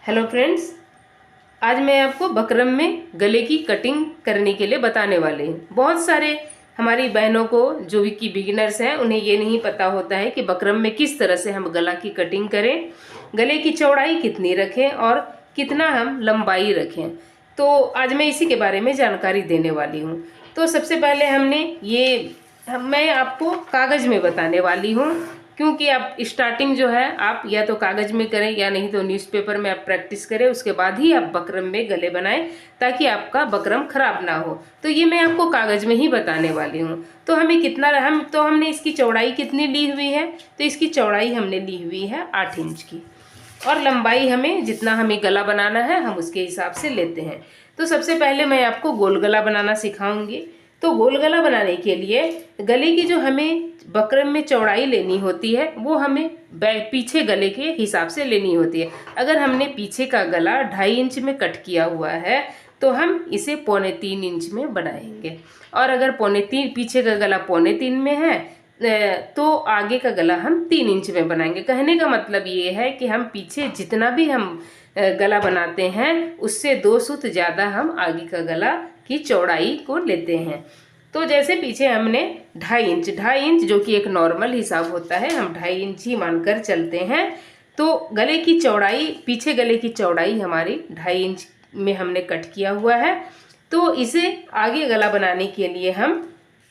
Hello friends, आज मैं आपको बकरम में गले की कटिंग करने के लिए बताने वाली हूँ। बहुत सारे हमारी बहनों को जो भी की बिगिनर्स हैं उन्हें ये नहीं पता होता है कि बकरम में किस तरह से हम गला की कटिंग करें, गले की चौड़ाई कितनी रखें और कितना हम लंबाई रखें। तो आज मैं इसी के बारे में जानकारी देने वाली हूँ। तो सबसे पहले मैं आपको कागज़ में बताने वाली हूँ, क्योंकि आप स्टार्टिंग जो है आप या तो कागज़ में करें या नहीं तो न्यूज़पेपर में आप प्रैक्टिस करें, उसके बाद ही आप बकरम में गले बनाएं ताकि आपका बकरम खराब ना हो। तो ये मैं आपको कागज़ में ही बताने वाली हूँ। तो हमने इसकी चौड़ाई कितनी ली हुई है, तो इसकी चौड़ाई हमने ली हुई है 8 इंच की, और लंबाई हमें जितना हमें गला बनाना है हम उसके हिसाब से लेते हैं। तो सबसे पहले मैं आपको गोल गला बनाना सिखाऊंगी। तो गोल गला बनाने के लिए गले की जो हमें बकरम में चौड़ाई लेनी होती है वो हमें पीछे गले के हिसाब से लेनी होती है। अगर हमने पीछे का गला 2.5 इंच में कट किया हुआ है तो हम इसे 2.25 इंच में बनाएंगे, और अगर पीछे का गला 2.25 में है तो आगे का गला हम 3 इंच में बनाएंगे। कहने का मतलब ये है कि हम पीछे जितना भी हम गला बनाते हैं उससे 2 सूत ज़्यादा हम आगे का गला की चौड़ाई को लेते हैं। तो जैसे पीछे हमने 2.5 इंच जो कि एक नॉर्मल हिसाब होता है, हम 2.5 इंच ही मानकर चलते हैं। तो गले की चौड़ाई, पीछे गले की चौड़ाई हमारी 2.5 इंच में हमने कट किया हुआ है। तो इसे आगे गला बनाने के लिए हम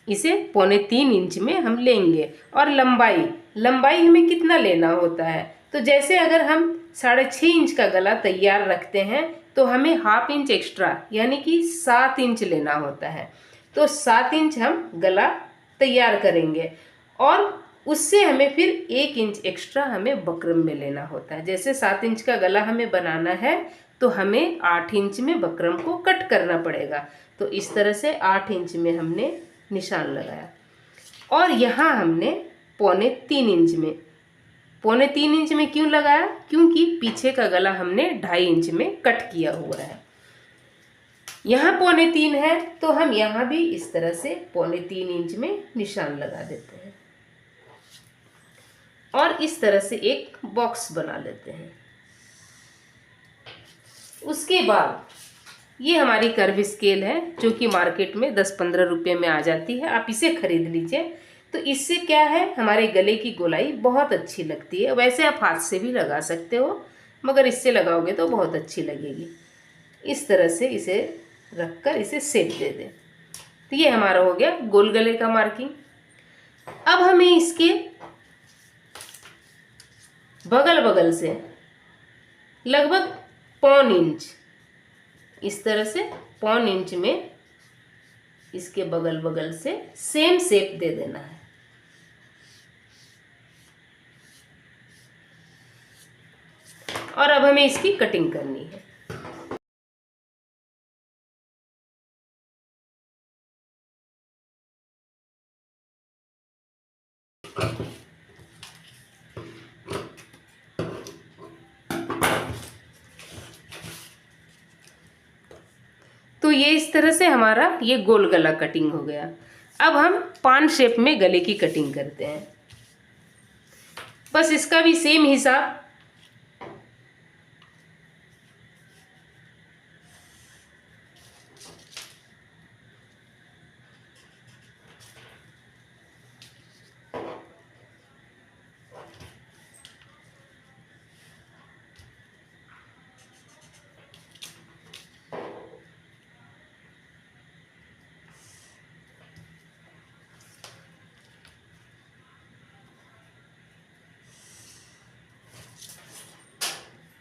इसे 2.25 इंच में हम लेंगे। और लंबाई हमें कितना लेना होता है, तो जैसे अगर हम 6.5 इंच का गला तैयार रखते हैं तो हमें 1/2 इंच एक्स्ट्रा यानी कि 7 इंच लेना होता है। तो 7 इंच हम गला तैयार करेंगे, और उससे हमें फिर 1 इंच एक्स्ट्रा हमें बकरम में लेना होता है। जैसे 7 इंच का गला हमें बनाना है तो हमें 8 इंच में बकरम को कट करना पड़ेगा। तो इस तरह से 8 इंच में हमने निशान लगाया, और यहाँ हमने 3.25 इंच में क्यों लगाया, क्योंकि पीछे का गला हमने 2.5 इंच में कट किया हुआ है। यहाँ 3.25 है तो हम यहाँ भी इस तरह से 3.25 इंच में निशान लगा देते हैं, और इस तरह से एक बॉक्स बना लेते हैं। उसके बाद ये हमारी कर्व स्केल है जो कि मार्केट में 10-15 रुपये में आ जाती है, आप इसे खरीद लीजिए। तो इससे क्या है, हमारे गले की गोलाई बहुत अच्छी लगती है। वैसे आप हाथ से भी लगा सकते हो, मगर इससे लगाओगे तो बहुत अच्छी लगेगी। इस तरह से इसे रखकर इसे सेट दे दें। तो ये हमारा हो गया गोल गले का मार्किंग। अब हमें इसके बगल बगल से लगभग 1.25 इंच, इस तरह से 1.25 इंच में इसके बगल बगल से सेम शेप दे देना है। और अब हमें इसकी कटिंग करनी है। तो ये इस तरह से हमारा ये गोल गला कटिंग हो गया। अब हम पान शेप में गले की कटिंग करते हैं। बस इसका भी सेम हिसाब,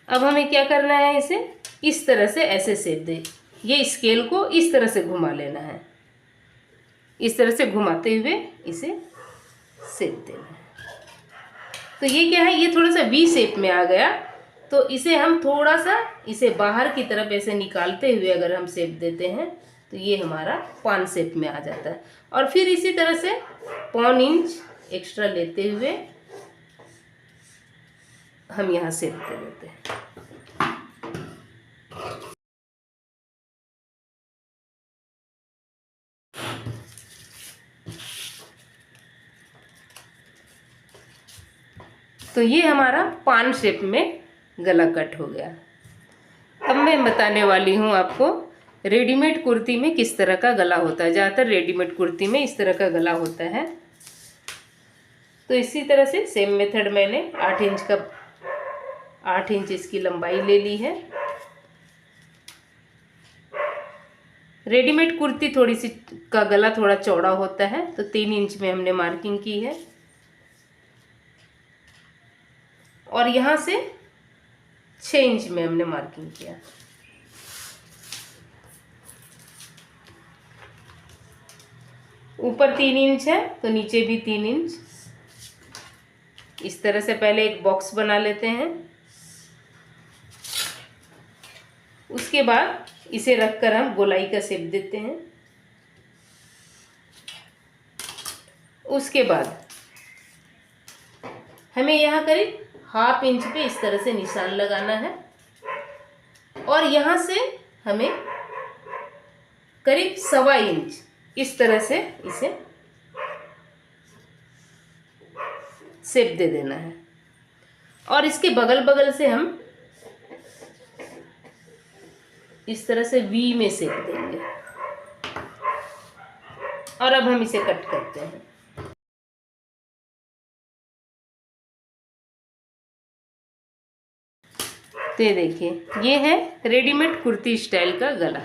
अब हमें क्या करना है, इसे इस तरह से ऐसे शेप दे, ये स्केल को इस तरह से घुमा लेना है। इस तरह से घुमाते हुए इसे शेप देना है। तो ये क्या है, ये थोड़ा सा वी शेप में आ गया। तो इसे हम थोड़ा सा इसे बाहर की तरफ ऐसे निकालते हुए अगर हम शेप देते हैं तो ये हमारा पान शेप में आ जाता है। और फिर इसी तरह से 1.25 इंच एक्स्ट्रा लेते हुए हम यहाँ शेप दे देते हैं। तो ये हमारा पान शेप में गला कट हो गया। मैं बताने वाली हूँ आपको रेडीमेड कुर्ती में किस तरह का गला होता है। ज़्यादातर रेडीमेड कुर्ती में इस तरह का गला होता है। तो इसी तरह से सेम मेथड मैंने 8 इंच इसकी लंबाई ले ली है। रेडीमेड कुर्ती थोड़ी सी का गला थोड़ा चौड़ा होता है, तो 3 इंच में हमने मार्किंग की है। और यहाँ से 6 इंच में हमने मार्किंग किया। ऊपर 3 इंच है तो नीचे भी 3 इंच। इस तरह से पहले एक बॉक्स बना लेते हैं। उसके बाद इसे रखकर हम गोलाई का शेप देते हैं। उसके बाद हमें यहाँ करीब ½ इंच पे इस तरह से निशान लगाना है और यहाँ से हमें करीब 1.25 इंच इस तरह से इसे शेप दे देना है। और इसके बगल बगल से हम इस तरह से वी में शेप देंगे। और अब हम इसे कट करते हैं। तो ये देखिए, ये है रेडीमेड कुर्ती स्टाइल का गला।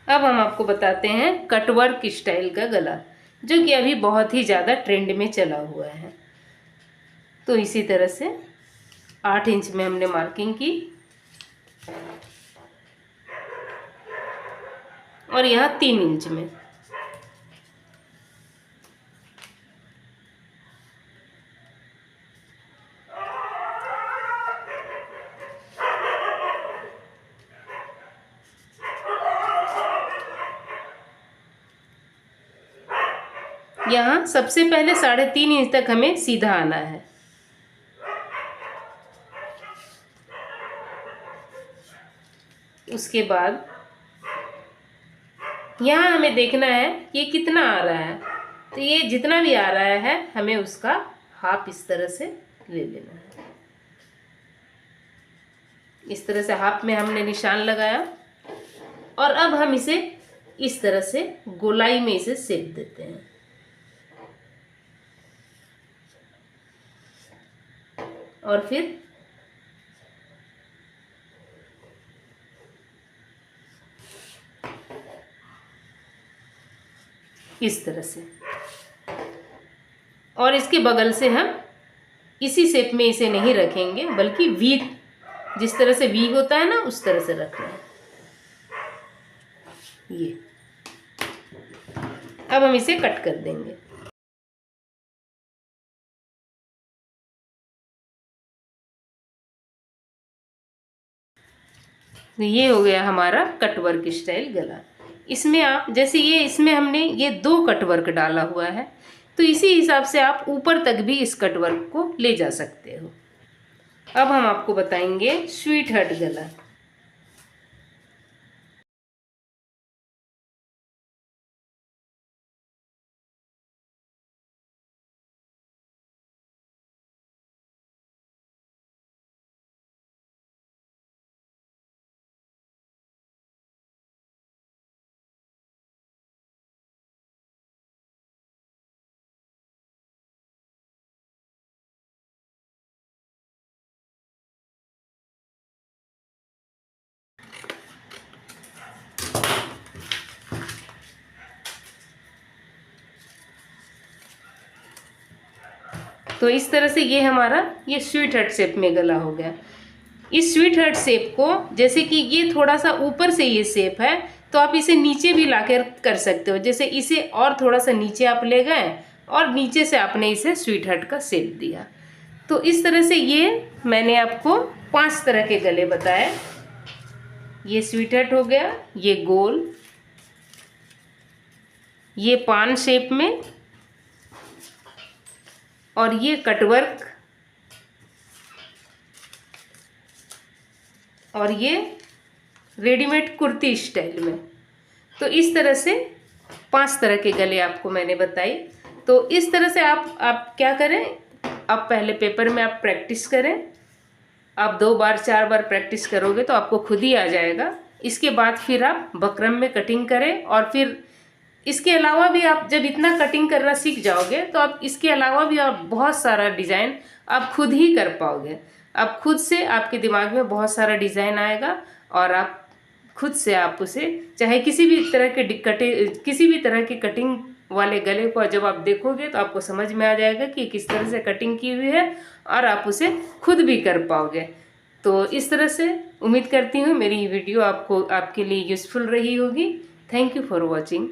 अब हम आपको बताते हैं कटवर्क स्टाइल का गला, जो कि अभी बहुत ही ज़्यादा ट्रेंड में चला हुआ है। तो इसी तरह से 8 इंच में हमने मार्किंग की और यहाँ 3 इंच में। यहाँ सबसे पहले 3.5 इंच तक हमें सीधा आना है। उसके बाद यहाँ हमें देखना है ये कितना आ रहा है। तो ये जितना भी आ रहा है हमें उसका ½ इस तरह से ले लेना है। इस तरह से ½ में हमने निशान लगाया और अब हम इसे इस तरह से गोलाई में इसे शेप देते हैं। और फिर इस तरह से, और इसके बगल से हम इसी शेप में इसे नहीं रखेंगे, बल्कि वी, जिस तरह से वी होता है ना, उस तरह से रखना है। ये अब हम इसे कट कर देंगे। तो ये हो गया हमारा कटवर्क स्टाइल गला। इसमें आप जैसे इसमें हमने ये 2 कटवर्क डाला हुआ है, तो इसी हिसाब से आप ऊपर तक भी इस कटवर्क को ले जा सकते हो। अब हम आपको बताएंगे स्वीट हार्ट गला। तो इस तरह से ये हमारा ये स्वीट हार्ट शेप में गला हो गया। इस स्वीट हार्ट शेप को, जैसे कि ये थोड़ा सा ऊपर से ये शेप है, तो आप इसे नीचे भी लाकर कर सकते हो। जैसे इसे और थोड़ा सा नीचे आप ले गए और नीचे से आपने इसे स्वीट हार्ट का शेप दिया। तो इस तरह से ये मैंने आपको 5 तरह के गले बताए। ये स्वीट हार्ट हो गया, ये गोल, ये पान शेप में, और ये कटवर्क, और ये रेडीमेड कुर्ती स्टाइल में। तो इस तरह से 5 तरह के गले आपको मैंने बताई। तो इस तरह से आप क्या करें, आप पहले पेपर में आप प्रैक्टिस करें, आप 2 बार 4 बार प्रैक्टिस करोगे तो आपको खुद ही आ जाएगा। इसके बाद फिर आप बकरम में कटिंग करें, और फिर इसके अलावा भी आप जब इतना कटिंग करना सीख जाओगे तो आप इसके अलावा भी आप बहुत सारा डिज़ाइन आप खुद ही कर पाओगे। आप खुद से, आपके दिमाग में बहुत सारा डिज़ाइन आएगा और आप खुद से आप उसे, चाहे किसी भी तरह के कटिंग वाले गले को जब आप देखोगे तो आपको समझ में आ जाएगा कि किस तरह से कटिंग की हुई है, और आप उसे खुद भी कर पाओगे। तो इस तरह से उम्मीद करती हूँ मेरी वीडियो आपके लिए यूज़फुल रही होगी। Thank you for watching.